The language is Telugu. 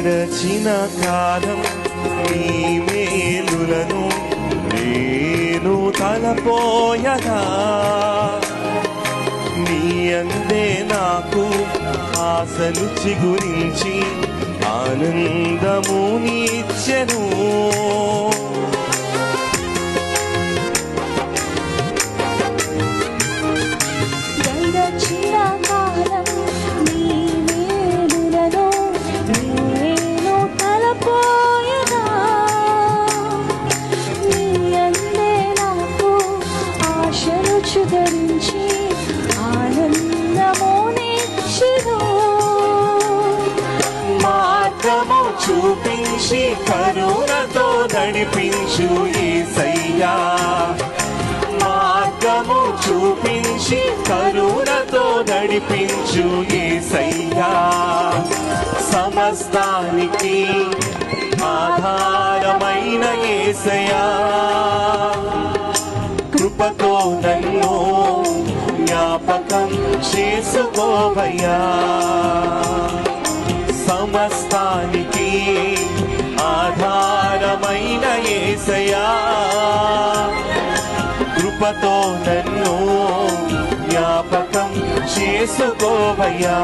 గడచిన కాలం నీ మేలులను నేను తలపోయగా నీ అందే నాకు ఆశలు చిగురించి ఆనందము నీచెను ధరించి ఆనందము నిచ్చెను మార్గము చూపించి కరుణతో నడిపించు యేసయ్యా మార్గము చూపించి కరుణతో నడిపించు యేసయ్యా సమస్తానికి ఆధారమైన యేసయ్యా కృపతో నన్ను జ్ఞాపకం చేసుకోవయ్యా సమస్తానికి ఆధారమైన యేసయ్యా కృపతో నన్ను జ్ఞాపకం చేసుకోవయ్యా